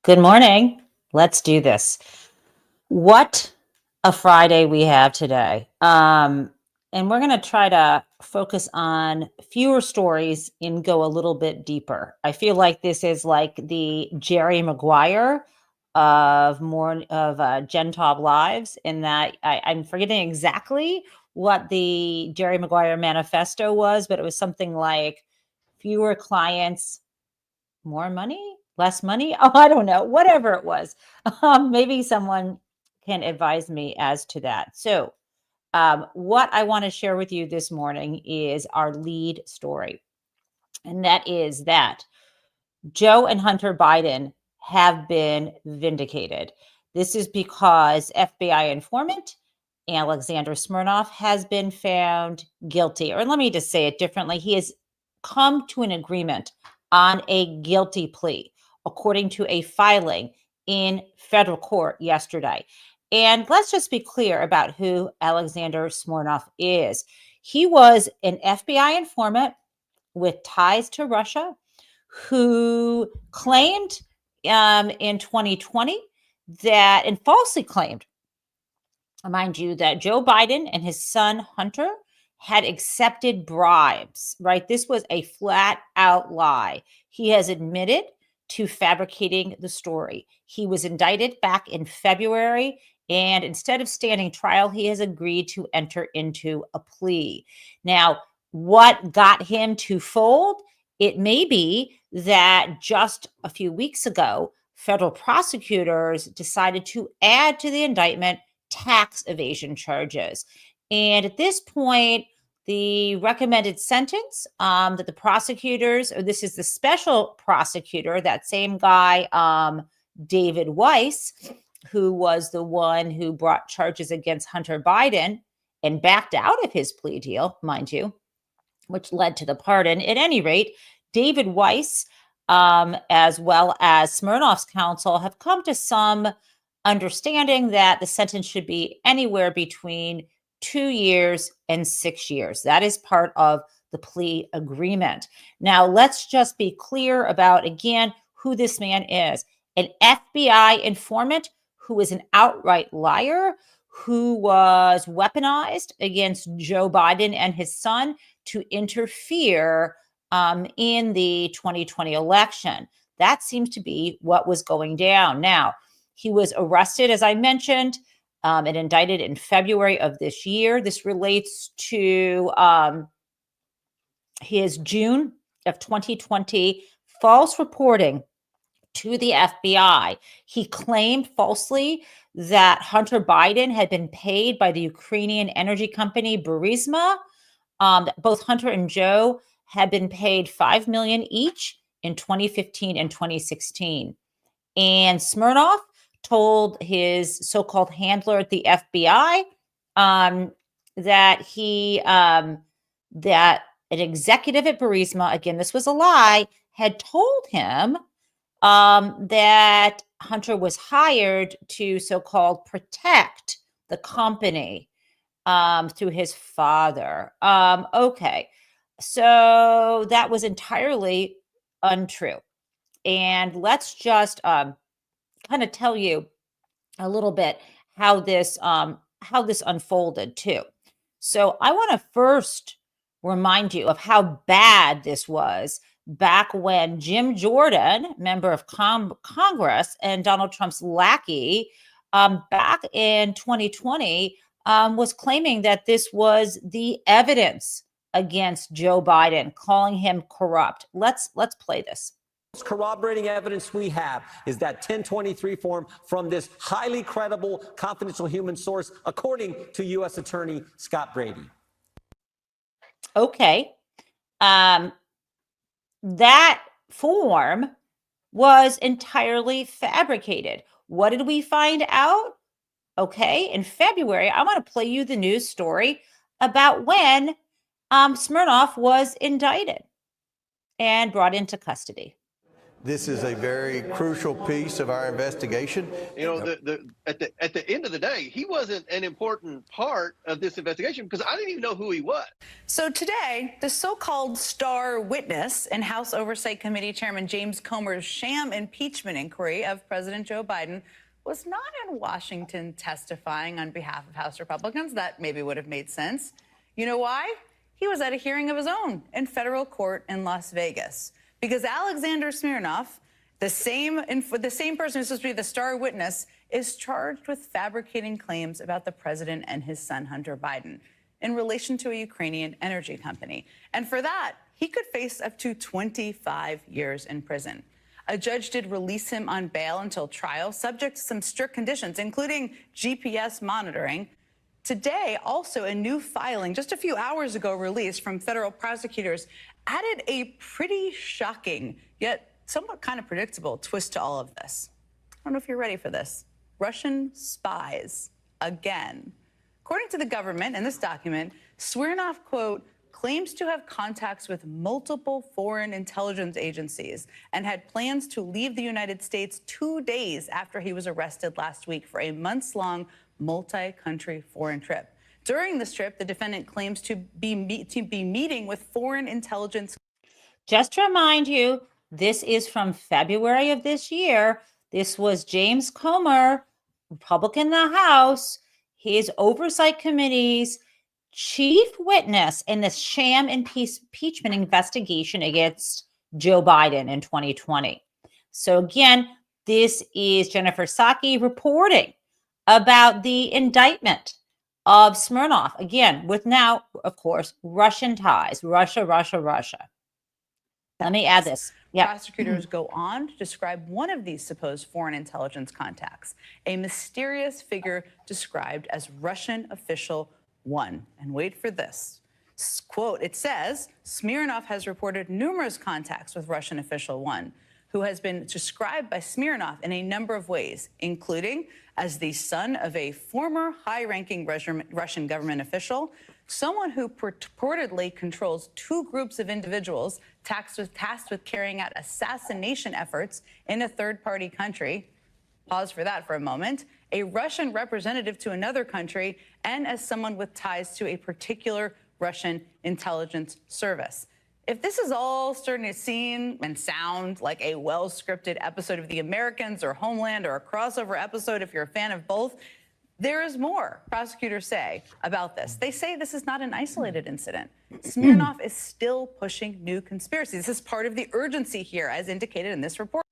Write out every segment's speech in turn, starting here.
Good morning. Let's do this. What a Friday we have today. And we're going to try to focus on fewer stories and go a little bit deeper. I feel like this is like the Jerry Maguire of Gen Taub Lives, in that I'm forgetting exactly what the Jerry Maguire manifesto was, but it was something like fewer clients, more money, less money. Oh, I don't know, whatever it was. Maybe someone can advise me as to that. So, what I want to share with you this morning is our lead story. And that is that Joe and Hunter Biden have been vindicated. This is because FBI informant Alexander Smirnoff has been found guilty. Or let me just say it differently. He has come to an agreement on a guilty plea, according to a filing in federal court yesterday. And let's just be clear about who Alexander Smirnoff is. He was an FBI informant with ties to Russia who claimed in 2020 that, and falsely claimed, mind you, that Joe Biden and his son Hunter had accepted bribes, right? This was a flat out lie. He has admitted to fabricating the story. He was indicted back in February, and instead of standing trial, he has agreed to enter into a plea. Now, what got him to fold? It may be that just a few weeks ago, federal prosecutors decided to add to the indictment tax evasion charges. And at this point, the recommended sentence that the prosecutors, or this is the special prosecutor, that same guy, David Weiss, who was the one who brought charges against Hunter Biden and backed out of his plea deal, mind you, which led to the pardon. At any rate, David Weiss, as well as Smirnoff's counsel, have come to some understanding that the sentence should be anywhere between 2 years and 6 years. That is part of the plea agreement. Now, let's just be clear about, again, who this man is. An FBI informant who is an outright liar, who was weaponized against Joe Biden and his son to interfere in the 2020 election. That seems to be what was going down. Now, he was arrested, as I mentioned, and indicted in February of this year. This relates to his June of 2020 false reporting to the FBI. He claimed falsely that Hunter Biden had been paid by the Ukrainian energy company Burisma. Both Hunter and Joe had been paid $5 million each in 2015 and 2016. And Smirnoff told his so-called handler at the FBI that that an executive at Burisma, again, this was a lie, had told him that Hunter was hired to so-called protect the company through his father. Okay, so that was entirely untrue. And let's just kind of tell you a little bit how this unfolded too. So I want to first remind you of how bad this was back when Jim Jordan, member of Congress and Donald Trump's lackey, back in 2020, was claiming that this was the evidence against Joe Biden, calling him corrupt. Let's play this. Corroborating evidence we have is that 1023 form from this highly credible, confidential human source, according to U.S. Attorney Scott Brady. Okay. That form was entirely fabricated. What did we find out? Okay, in February, I want to play you the news story about when Smirnoff was indicted and brought into custody. This is a very crucial piece of our investigation. You know, at the end of the day, he wasn't an important part of this investigation because I didn't even know who he was. So today, the so-called star witness in House Oversight Committee Chairman James Comer's sham impeachment inquiry of President Joe Biden was not in Washington testifying on behalf of House Republicans. That maybe would have made sense. You know why? He was at a hearing of his own in federal court in Las Vegas. Because Alexander Smirnov, the same person who's supposed to be the star witness, is charged with fabricating claims about the president and his son, Hunter Biden, in relation to a Ukrainian energy company. And for that, he could face up to 25 years in prison. A judge did release him on bail until trial, subject to some strict conditions, including GPS monitoring. Today, also a new filing just a few hours ago released from federal prosecutors added a pretty shocking, yet somewhat kind of predictable twist to all of this. I don't know if you're ready for this. Russian spies, again. According to the government in this document, Smirnov, quote, claims to have contacts with multiple foreign intelligence agencies and had plans to leave the United States 2 days after he was arrested last week for a months-long multi-country foreign trip. During this trip, the defendant claims to be meeting with foreign intelligence. Just to remind you, this is from February of this year. This was James Comer, Republican in the House, his oversight committee's chief witness in this sham impeachment investigation against Joe Biden in 2020. So again, this is Jennifer Psaki reporting about the indictment of Smirnov, again, with now, of course, Russian ties, Russia. Let me add this. Yeah. Prosecutors go on to describe one of these supposed foreign intelligence contacts, a mysterious figure described as Russian official 1. And wait for this. Quote, it says, Smirnov has reported numerous contacts with Russian official 1, who has been described by Smirnov in a number of ways, including as the son of a former high-ranking Russian government official, someone who purportedly controls 2 groups of individuals tasked with carrying out assassination efforts in a third-party country. Pause for that for a moment. A Russian representative to another country, and as someone with ties to a particular Russian intelligence service. If this is all starting to seem and sound like a well-scripted episode of The Americans or Homeland or a crossover episode if you're a fan of both, there is more, prosecutors say, about this. They say this is not an isolated incident. Smirnov is still pushing new conspiracies. This is part of the urgency here, as indicated in this report.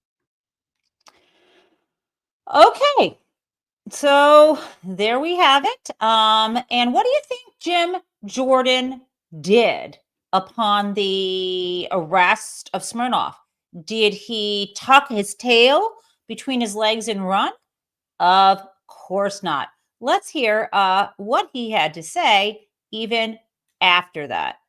Okay, so there we have it. And what do you think Jim Jordan did upon the arrest of Smirnov? Did he tuck his tail between his legs and run? Of course not. Let's hear what he had to say even after that.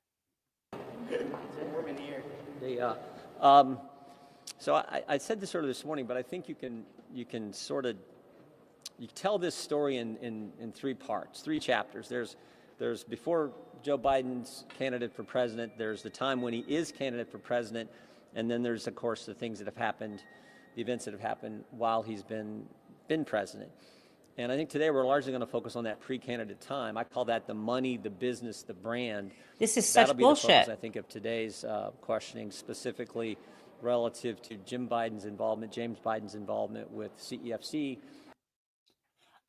So I said this earlier this morning, but I think you can sort of tell this story in 3 parts, 3 chapters. There's before Joe Biden's candidate for president, there's the time when he is candidate for president, and then there's, of course, the things that have happened, the events that have happened while he's been president. And I think today we're largely going to focus on that pre-candidate time. I call that the money, the business, the brand. This is such That'll be bullshit. The focus, I think, of today's questioning, specifically relative to James Biden's involvement with CEFC.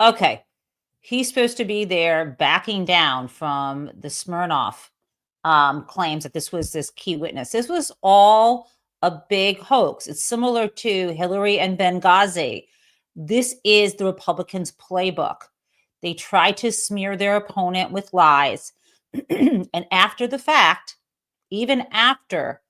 Okay, he's supposed to be there backing down from the Smirnov claims that this was this key witness. This was all a big hoax. It's similar to Hillary and Benghazi. This is the Republicans' playbook. They try to smear their opponent with lies. And after the fact, even after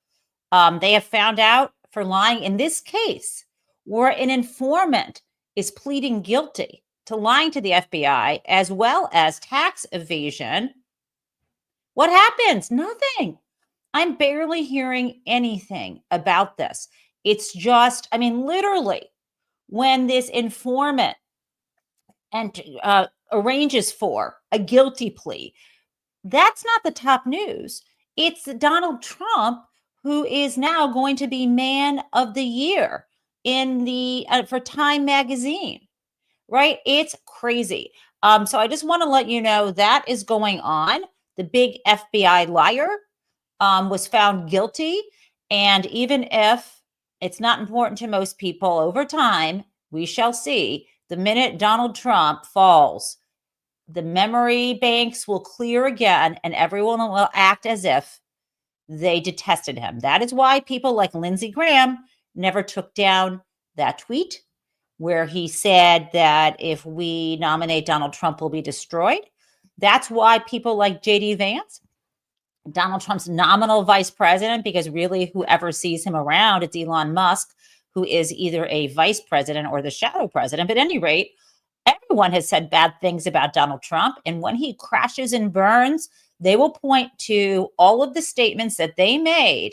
they have found out for lying in this case, where an informant is pleading guilty to lying to the FBI as well as tax evasion, what happens? Nothing. I'm barely hearing anything about this. It's just, I mean, literally, when this informant arranges for a guilty plea, that's not the top news. It's Donald Trump who is now going to be Man of the Year in the for Time magazine, right? It's crazy. So I just want to let you know that is going on. The big FBI liar was found guilty. And even if it's not important to most people, over time, we shall see the minute Donald Trump falls, the memory banks will clear again and everyone will act as if they detested him. That is why people like Lindsey Graham never took down that tweet where he said that if we nominate Donald Trump, we'll be destroyed. That's why people like JD Vance, Donald Trump's nominal vice president, because really whoever sees him around, it's Elon Musk, who is either a vice president or the shadow president. But at any rate, everyone has said bad things about Donald Trump. And when he crashes and burns, they will point to all of the statements that they made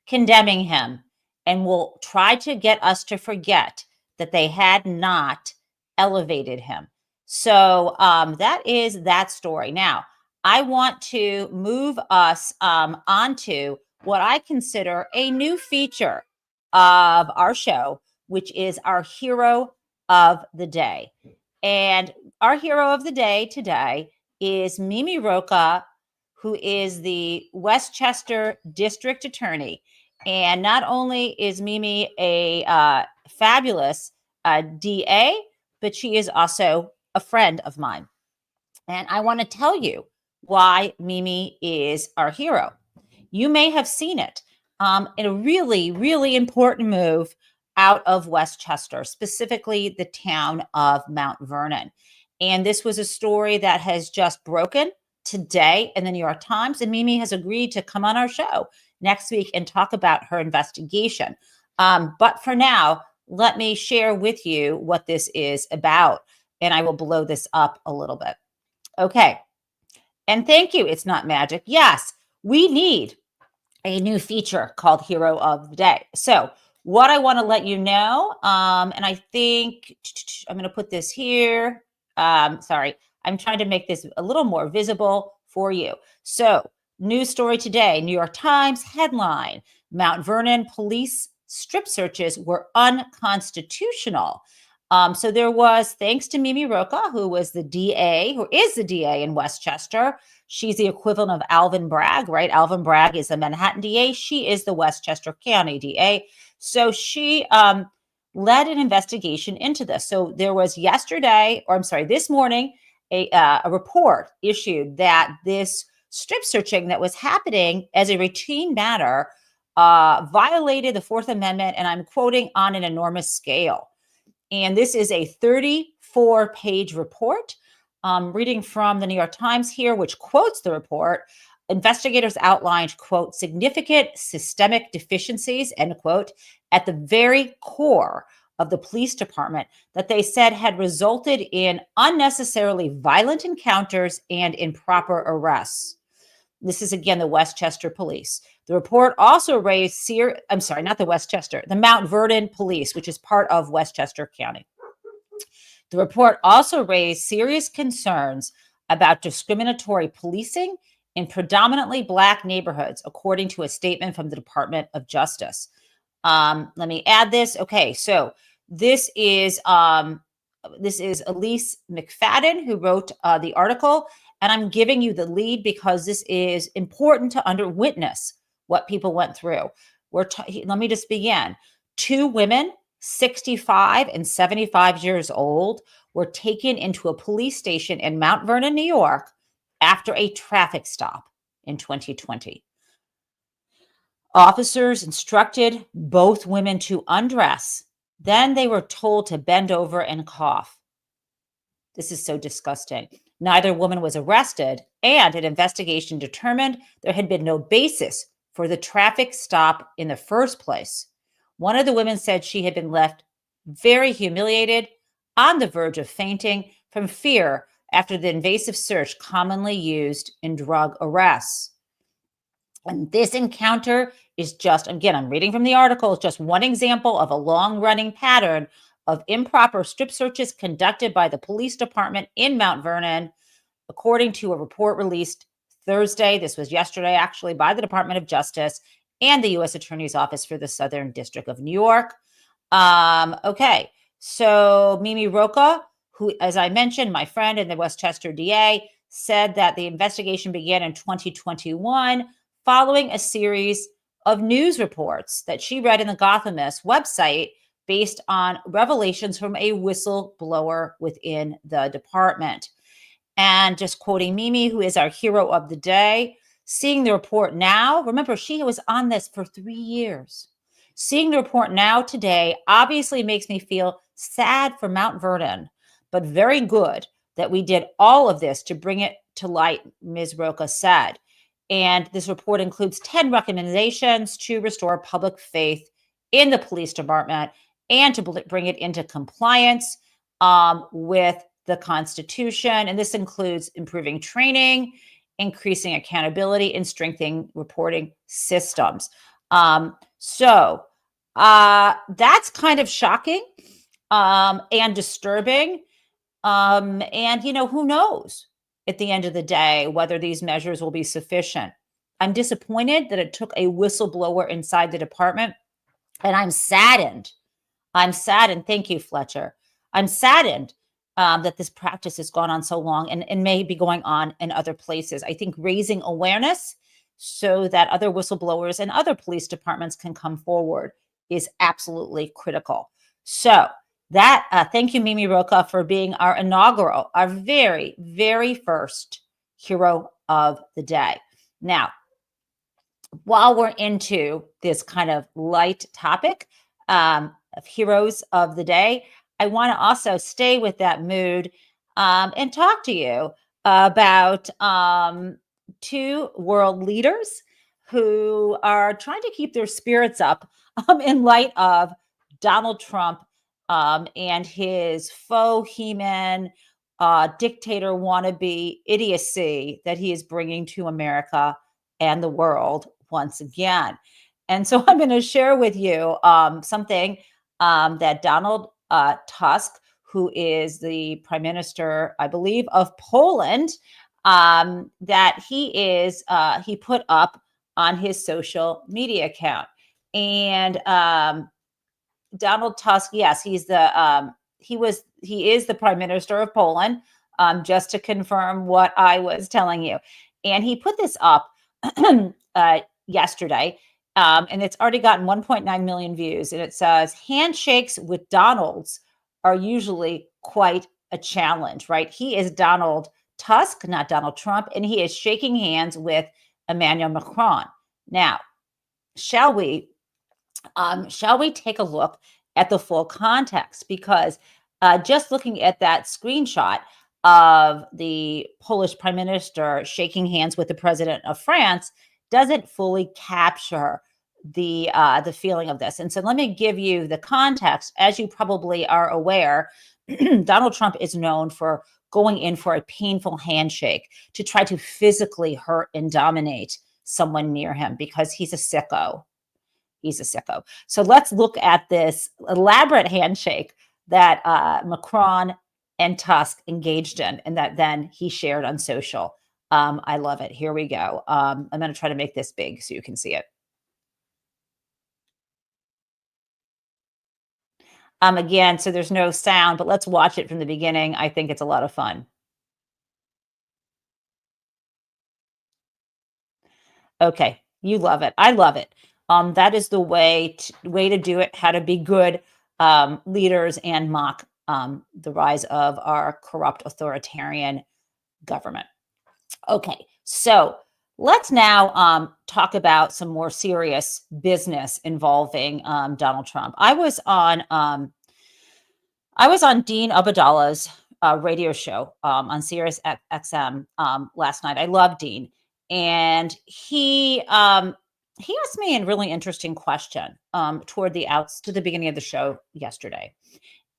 condemning him and will try to get us to forget that they had not elevated him. So that is that story. Now, I want to move us onto what I consider a new feature of our show, which is our hero of the day. And our hero of the day today is Mimi Rocah, who is the Westchester District Attorney. And not only is Mimi a fabulous DA, but she is also a friend of mine. And I want to tell you why Mimi is our hero. You may have seen it in a really, really important move out of Westchester, specifically the town of Mount Vernon. And this was a story that has just broken today in the New York Times. And Mimi has agreed to come on our show next week and talk about her investigation. But for now, let me share with you what this is about. And I will blow this up a little bit. Okay. And thank you. It's not magic. Yes, we need a new feature called Hero of the Day. So what I want to let you know, and I think I'm going to put this here. Sorry, I'm trying to make this a little more visible for you. So news story today, New York Times headline, Mount Vernon police strip searches were unconstitutional. So there was, thanks to Mimi Rocah, who is the DA in Westchester. She's the equivalent of Alvin Bragg, right? Alvin Bragg is the Manhattan DA. She is the Westchester County DA. So she led an investigation into this. So there was this morning, a report issued that this strip searching that was happening as a routine matter violated the Fourth Amendment, and I'm quoting, on an enormous scale. And this is a 34-page report. Reading from the New York Times here, which quotes the report, investigators outlined, quote, significant systemic deficiencies, end quote, at the very core of the police department that they said had resulted in unnecessarily violent encounters and improper arrests. This is, again, the Westchester Police. The report also raised the Mount Vernon Police, which is part of Westchester County. The report also raised serious concerns about discriminatory policing in predominantly Black neighborhoods, according to a statement from the Department of Justice. Let me add this. Okay, so this is Elise McFadden who wrote the article, and I'm giving you the lead because this is important to witness what people went through. Let me just begin. 2 women, 65 and 75 years old, were taken into a police station in Mount Vernon, New York, after a traffic stop in 2020. Officers instructed both women to undress. Then they were told to bend over and cough. This is so disgusting. Neither woman was arrested, and an investigation determined there had been no basis for the traffic stop in the first place. One of the women said she had been left very humiliated, on the verge of fainting from fear after the invasive search commonly used in drug arrests. And this encounter is just, again, I'm reading from the article, it's just one example of a long-running pattern of improper strip searches conducted by the police department in Mount Vernon, according to a report released Thursday. This was yesterday, actually, by the Department of Justice and the U.S. Attorney's Office for the Southern District of New York. Okay, so Mimi Rocah, who, as I mentioned, my friend in the Westchester DA, said that the investigation began in 2021 following a series of news reports that she read in the Gothamist website based on revelations from a whistleblower within the department. And just quoting Mimi, who is our hero of the day, seeing the report now, remember, she was on this for 3 years. Seeing the report now today obviously makes me feel sad for Mount Vernon, but very good that we did all of this to bring it to light, Ms. Rocah said. And this report includes 10 recommendations to restore public faith in the police department and to bring it into compliance with the Constitution. And this includes improving training, increasing accountability, and strengthening reporting systems. So that's kind of shocking and disturbing. And, you know, who knows at the end of the day whether these measures will be sufficient. I'm disappointed that it took a whistleblower inside the department, and I'm saddened. Thank you, Fletcher. I'm saddened that this practice has gone on so long and may be going on in other places. I think raising awareness so that other whistleblowers and other police departments can come forward is absolutely critical. So that, thank you, Mimi Rocah, for being our inaugural, our very, very first hero of the day. Now, while we're into this kind of light topic of heroes of the day, I want to also stay with that mood and talk to you about two world leaders who are trying to keep their spirits up in light of Donald Trump and his faux human dictator wannabe idiocy that he is bringing to America and the world once again. And so I'm going to share with you something that Donald Tusk, who is the prime minister, I believe, of Poland, that he put up on his social media account. And Donald Tusk, yes, he is the prime minister of Poland, just to confirm what I was telling you. And he put this up yesterday, and it's already gotten 1.9 million views. And it says, handshakes with Donalds are usually quite a challenge, right? He is Donald Tusk, not Donald Trump, and he is shaking hands with Emmanuel Macron. Now, shall we take a look at the full context? Because just looking at that screenshot of the Polish prime minister shaking hands with the president of France doesn't fully capture the feeling of this. And so let me give you the context. As you probably are aware, Donald Trump is known for going in for a painful handshake to try to physically hurt and dominate someone near him because he's a sicko. He's a sicko. So let's look at this elaborate handshake that Macron and Tusk engaged in, and that then he shared on social. I love it. Here we go. I'm going to try to make this big so you can see it. Again, so there's no sound, but let's watch it from the beginning. I think it's a lot of fun. Okay, you love it. I love it. That is the way to do it, how to be good leaders and mock the rise of our corrupt authoritarian government. Okay, so let's now talk about some more serious business involving Donald Trump. I was on Dean Abadallah's radio show on Sirius XM last night. I love Dean, and he asked me a really interesting question to the beginning of the show yesterday.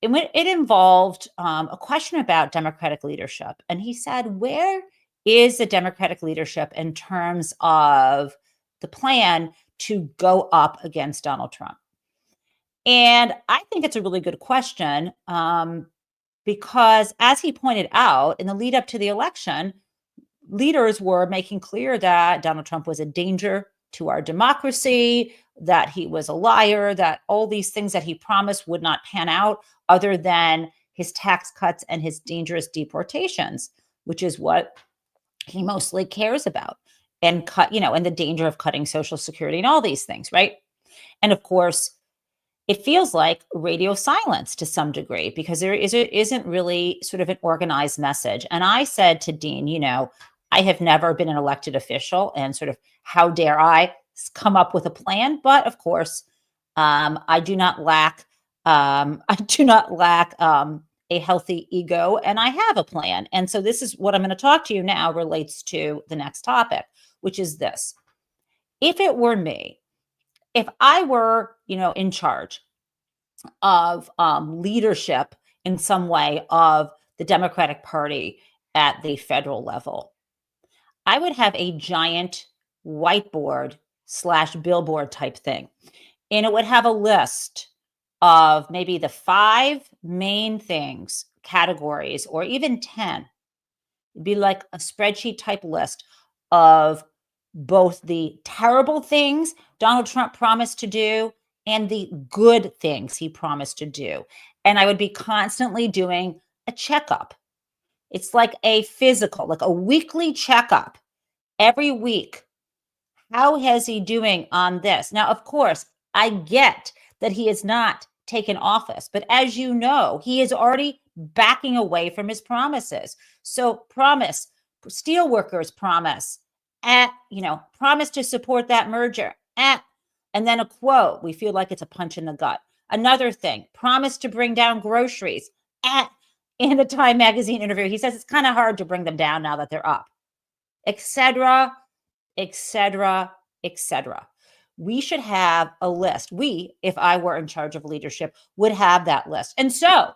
It involved a question about Democratic leadership, and he said, "Where is the Democratic leadership in terms of the plan to go up against Donald Trump?" And I think it's a really good question because, as he pointed out, in the lead up to the election, leaders were making clear that Donald Trump was a danger to our democracy, that he was a liar, that all these things that he promised would not pan out other than his tax cuts and his dangerous deportations, which is what he mostly cares about, and and the danger of cutting Social Security and all these things, right? And of course, it feels like radio silence to some degree because there isn't really sort of an organized message. And I said to Dean, I have never been an elected official, and sort of how dare I come up with a plan? But of course, I do not lack a healthy ego, and I have a plan. And so this is what I'm going to talk to you now relates to the next topic, which is this. If it were me, if I were, in charge of leadership in some way of the Democratic Party at the federal level, I would have a giant whiteboard / billboard type thing. And it would have a list of maybe the 5 main things, categories, or even 10. It'd be like a spreadsheet type list of both the terrible things Donald Trump promised to do and the good things he promised to do. And I would be constantly doing a checkup. It's like a physical, like a weekly checkup every week. How is he doing on this? Now, of course, I get that he has not taken office, but as you know, he is already backing away from his promises. So promise, steelworkers promise, promise to support that merger. And then a quote, we feel like it's a punch in the gut. Another thing, promise to bring down groceries. In a Time magazine interview, he says it's kind of hard to bring them down now that they're up, etc., etc., etc. We should have a list. We, if I were in charge of leadership, would have that list. And so,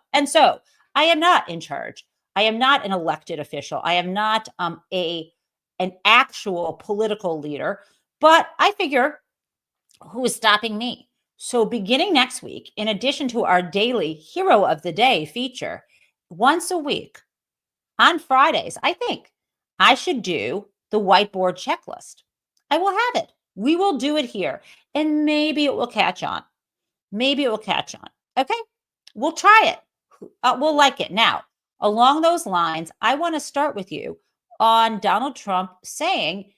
I am not in charge. I am not an elected official. I am not an actual political leader. But I figure, who is stopping me? So beginning next week, in addition to our daily Hero of the Day feature, once a week on Fridays, I think I should do the whiteboard checklist. I will have it. We will do it here. And maybe it will catch on. Okay? We'll try it. We'll like it. Now, along those lines, I want to start with you on Donald Trump saying,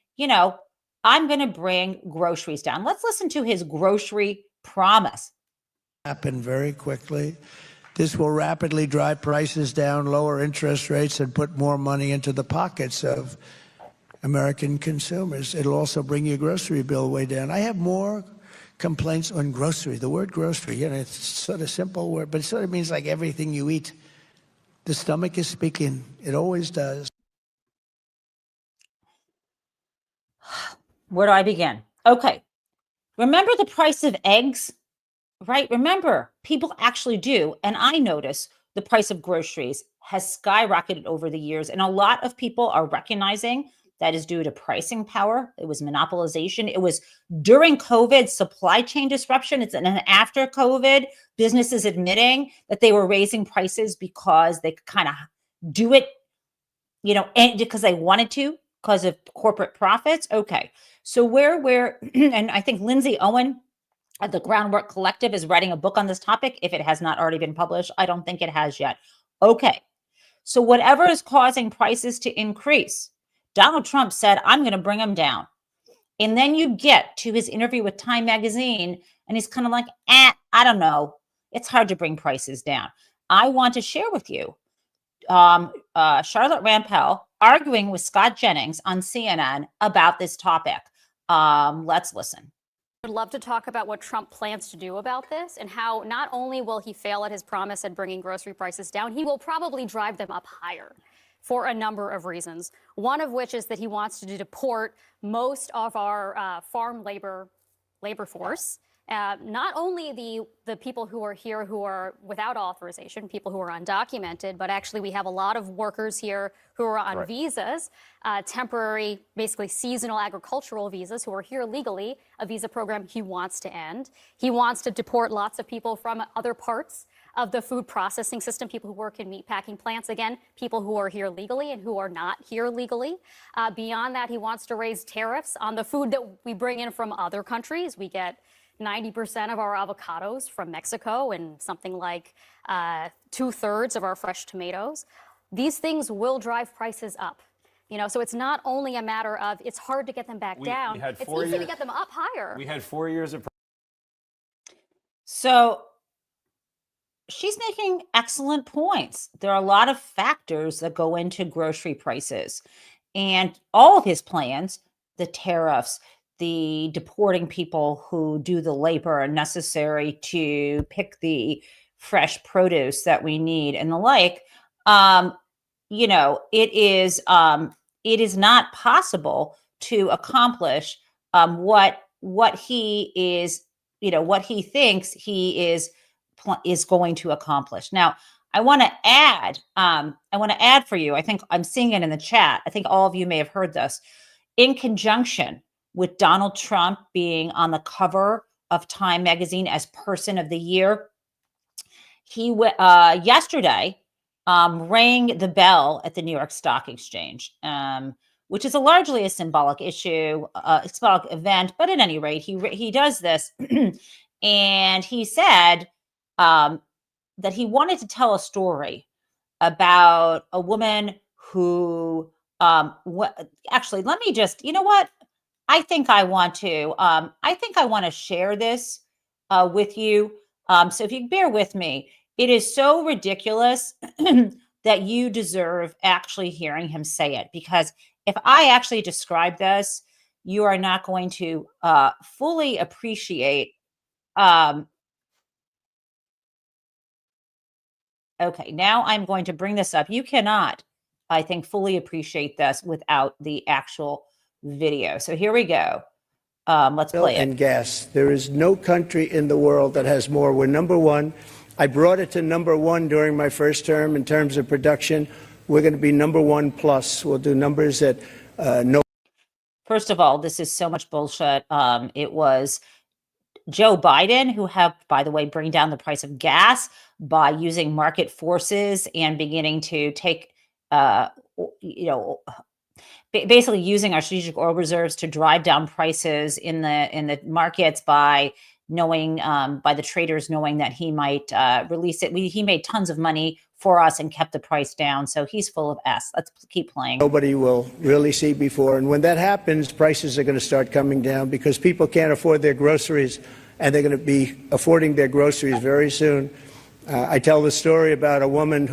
I'm going to bring groceries down. Let's listen to his grocery promise. Happen very quickly. This will rapidly drive prices down, lower interest rates, and put more money into the pockets of American consumers. It'll also bring your grocery bill way down. I have more complaints on grocery. The word grocery, it's sort of simple word, but it sort of means like everything you eat. The stomach is speaking. It always does. Where do I begin? Okay. Remember the price of eggs, right? Remember, people actually do. And I notice the price of groceries has skyrocketed over the years. And a lot of people are recognizing that is due to pricing power. It was monopolization. It was during COVID, supply chain disruption. It's an after COVID, businesses admitting that they were raising prices because they could kind of do it, and because they wanted to, because of corporate profits. Okay. So where, and I think Lindsay Owen at the Groundwork Collective is writing a book on this topic. If it has not already been published, I don't think it has yet. Okay. So whatever is causing prices to increase, Donald Trump said, I'm going to bring them down. And then you get to his interview with Time magazine, and he's kind of like, I don't know. It's hard to bring prices down. I want to share with you Charlotte Rampell arguing with Scott Jennings on CNN about this topic. Let's listen. I'd love to talk about what Trump plans to do about this and how not only will he fail at his promise at bringing grocery prices down, he will probably drive them up higher for a number of reasons. One of which is that he wants to deport most of our farm labor force. Not only the people who are here who are without authorization, people who are undocumented, but actually we have a lot of workers here who are on visas, temporary, basically seasonal agricultural visas who are here legally, a visa program he wants to end. He wants to deport lots of people from other parts of the food processing system, people who work in meatpacking plants, again, people who are here legally and who are not here legally. Beyond that, he wants to raise tariffs on the food that we bring in from other countries. We get 90% of our avocados from Mexico and something like 2/3 of our fresh tomatoes. These things will drive prices up. You know, so it's not only a matter of it's hard to get them back down. It's easy to get them up higher. We had 4 years of. So she's making excellent points. There are a lot of factors that go into grocery prices, and all of his plans, the tariffs, the deporting people who do the labor necessary to pick the fresh produce that we need and the like, you know, it is not possible to accomplish what he is, you know, what he thinks he is going to accomplish. Now, I want to add for you. I think I'm seeing it in the chat. I think all of you may have heard this. In conjunction with Donald Trump being on the cover of Time magazine as Person of the Year, he yesterday rang the bell at the New York Stock Exchange, which is largely a symbolic issue, a symbolic event. But at any rate, he does this, and he said that he wanted to tell a story about a woman who actually, let me just, you know what? I think I want to share this with you. So if you bear with me, it is so ridiculous that you deserve actually hearing him say it, because if I actually describe this, you are not going to fully appreciate. Okay, now I'm going to bring this up. You cannot, I think, fully appreciate this without the actual video. So here we go. Let's play it. And gas. There is no country in the world that has more. We're number one. I brought it to number one during my first term in terms of production. We're going to be number one plus. We'll do numbers that no. First of all, this is so much bullshit. It was Joe Biden who helped, by the way, bring down the price of gas by using market forces and beginning to take, basically using our strategic oil reserves to drive down prices in the markets by knowing, by the traders knowing that he might release it. He made tons of money for us and kept the price down. So he's full of S. Let's keep playing. Nobody will really see before. And when that happens, prices are going to start coming down because people can't afford their groceries, and they're going to be affording their groceries very soon. I tell the story about a woman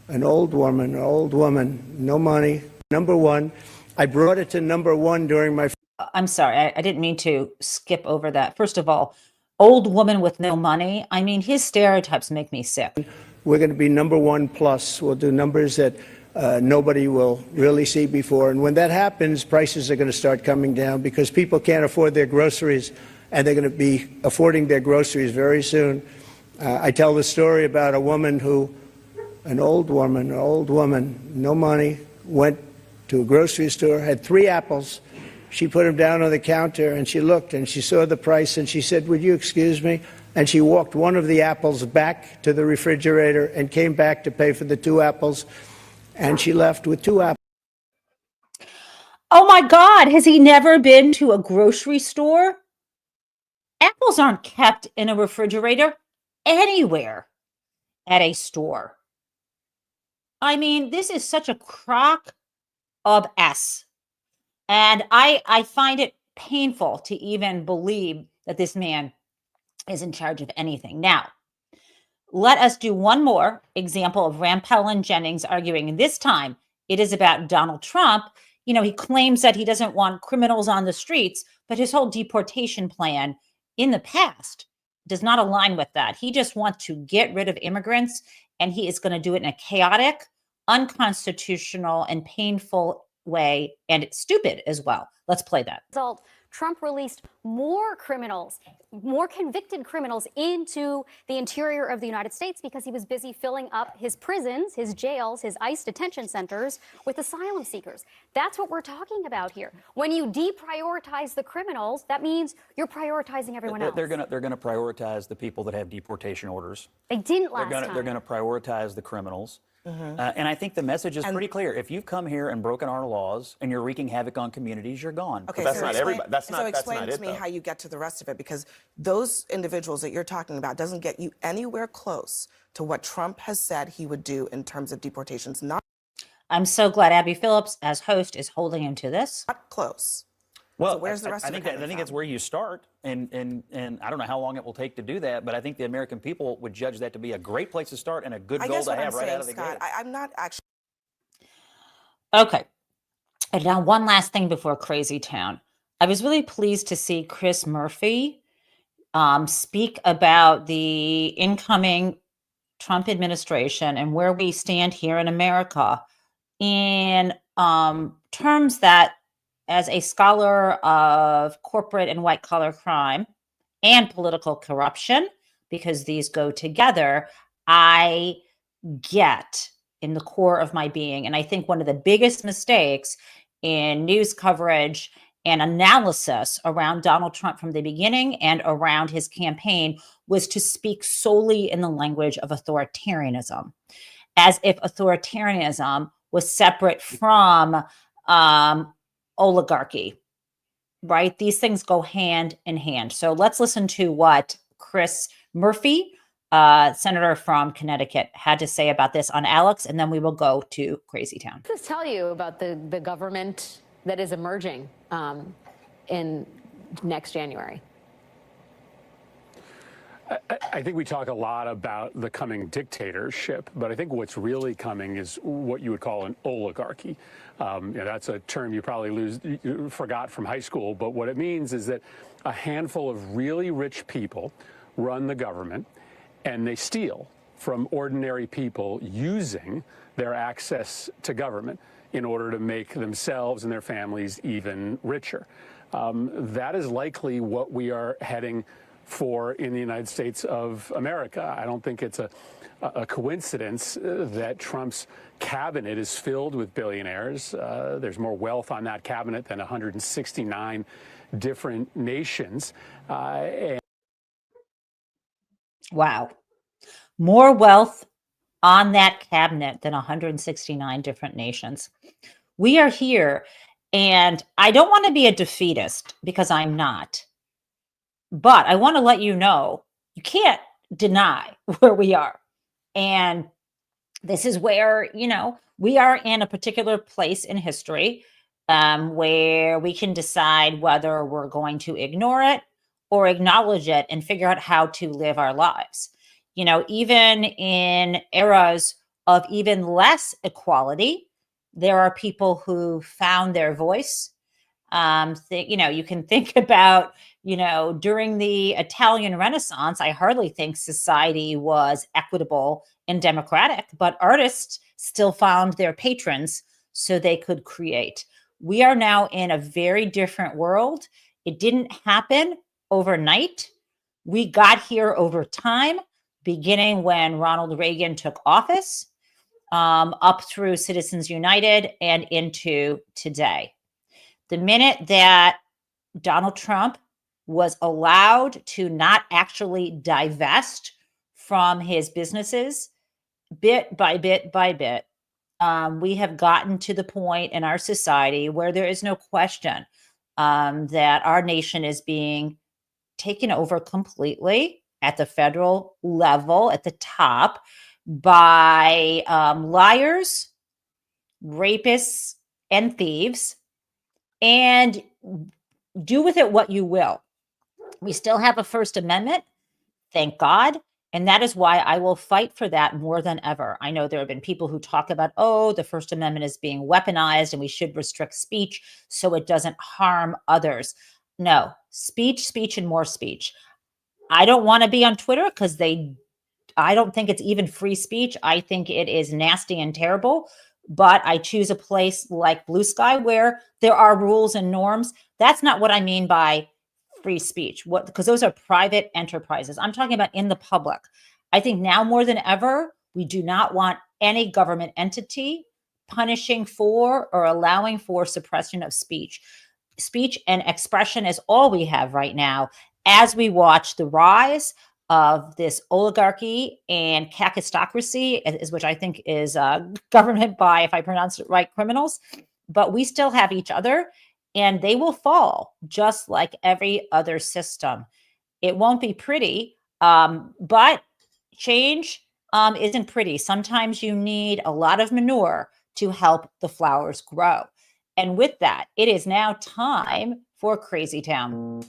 an old woman, no money, number one. I brought it to number one during my. I'm sorry, I didn't mean to skip over that. First of all, old woman with no money. I mean, his stereotypes make me sick. We're going to be number one plus. We'll do numbers that nobody will really see before. And when that happens, prices are going to start coming down because people can't afford their groceries, and they're going to be affording their groceries very soon. I tell the story about a woman an old woman, no money, went to a grocery store, had 3 apples. She put them down on the counter, and she looked, and she saw the price, and she said, "Would you excuse me?" And she walked one of the apples back to the refrigerator and came back to pay for the 2 apples, and she left with 2 apples. Oh my God, has he never been to a grocery store? Apples aren't kept in a refrigerator anywhere at a store. I mean, this is such a crock of S. And I find it painful to even believe that this man is in charge of anything. Now, let us do one more example of Rampell and Jennings arguing. And this time, it is about Donald Trump. You know, he claims that he doesn't want criminals on the streets, but his whole deportation plan in the past does not align with that. He just wants to get rid of immigrants, and he is going to do it in a chaotic, unconstitutional, and painful way, and it's stupid as well. Let's play that. Result, Trump released more criminals, more convicted criminals into the interior of the United States because he was busy filling up his prisons, his jails, his ICE detention centers with asylum seekers. That's what we're talking about here. When you deprioritize the criminals, that means you're prioritizing everyone else. They're gonna prioritize the people that have deportation orders. They didn't last time. They're gonna prioritize the criminals. And I think the message is pretty clear. If you've come here and broken our laws and you're wreaking havoc on communities, you're gone. Okay, But that's not everybody. That's not explain it, to me though. how you get to the rest of it, because those individuals that you're talking about doesn't get you anywhere close to what Trump has said he would do in terms of deportations. Not I'm so glad Abby Phillips, as host, is holding him to this. close. Well, So where's the rest I of it think coming that's from? where you start, and I don't know how long it will take to do that, but I think the American people would judge that to be a great place to start and a good I goal guess to what I'm have right saying, out of the Scott, gate. I'm not actually. Okay. And now one last thing before Crazy Town. I was really pleased to see Chris Murphy speak about the incoming Trump administration and where we stand here in America in terms that, as a scholar of corporate and white collar crime and political corruption, because these go together, I get in the core of my being. And I think one of the biggest mistakes in news coverage and analysis around Donald Trump from the beginning and around his campaign was to speak solely in the language of authoritarianism, as if authoritarianism was separate from oligarchy, right? These things go hand in hand. So let's listen to what Chris Murphy, senator from Connecticut, had to say about this on Alex, and then we will go to Crazy Town. What does this tell you about the government that is emerging in next January? I think we talk a lot about the coming dictatorship, but I think what's really coming is what you would call an oligarchy. That's a term you probably forgot from high school, but what it means is that a handful of really rich people run the government, and they steal from ordinary people using their access to government in order to make themselves and their families even richer. That is likely what we are heading for in the United States of America. I don't think it's a coincidence that Trump's cabinet is filled with billionaires. There's more wealth on that cabinet than 169 different nations. Wow. More wealth on that cabinet than 169 different nations. We are here, and I don't want to be a defeatist because I'm not. But I want to let you know, you can't deny where we are. And this is where, we are in a particular place in history where we can decide whether we're going to ignore it or acknowledge it and figure out how to live our lives. Even in eras of even less equality, there are people who found their voice. You can think about, during the Italian Renaissance, I hardly think society was equitable and democratic, but artists still found their patrons so they could create. We are now in a very different world. It didn't happen overnight. We got here over time, beginning when Ronald Reagan took office, up through Citizens United and into today. The minute that Donald Trump was allowed to not actually divest from his businesses, bit by bit by bit, we have gotten to the point in our society where there is no question that our nation is being taken over completely at the federal level, at the top, by liars, rapists, and thieves. And do with it what you will. We still have a First Amendment, thank God. And that is why I will fight for that more than ever. I know there have been people who talk about, the First Amendment is being weaponized and we should restrict speech so it doesn't harm others. No, speech, and more speech. I don't want to be on Twitter because I don't think it's even free speech. I think it is nasty and terrible. but I choose a place like Blue Sky where there are rules and norms. That's not what I mean by free speech. What, because those are private enterprises. I'm talking about in the public. I think now more than ever, we do not want any government entity punishing for or allowing for suppression of speech. Speech and expression is all we have right now as we watch the rise of this oligarchy and kakistocracy, which I think is government by, if I pronounce it right, criminals. But we still have each other, and they will fall just like every other system. It won't be pretty, but change isn't pretty. Sometimes you need a lot of manure to help the flowers grow. And with that, it is now time for Crazy Town.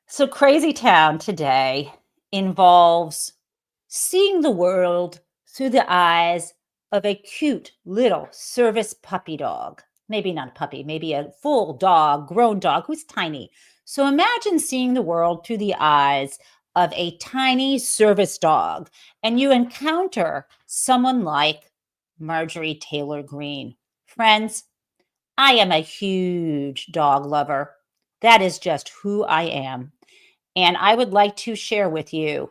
So Crazy Town today involves seeing the world through the eyes of a cute little service puppy dog. Maybe not a puppy, maybe a full dog, grown dog who's tiny. So imagine seeing the world through the eyes of a tiny service dog, and you encounter someone like Marjorie Taylor Greene. Friends, I am a huge dog lover. That is just who I am. And I would like to share with you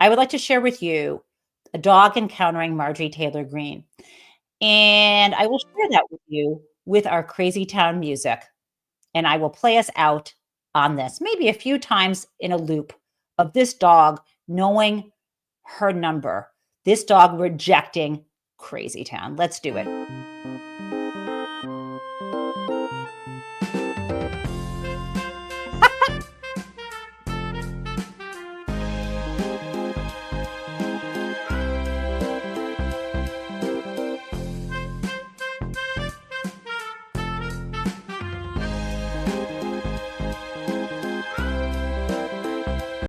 a dog encountering Marjorie Taylor Greene. And I will share that with you with our Crazy Town music. And I will play us out on this, maybe a few times in a loop of this dog knowing her number, this dog rejecting Crazy Town. Let's do it.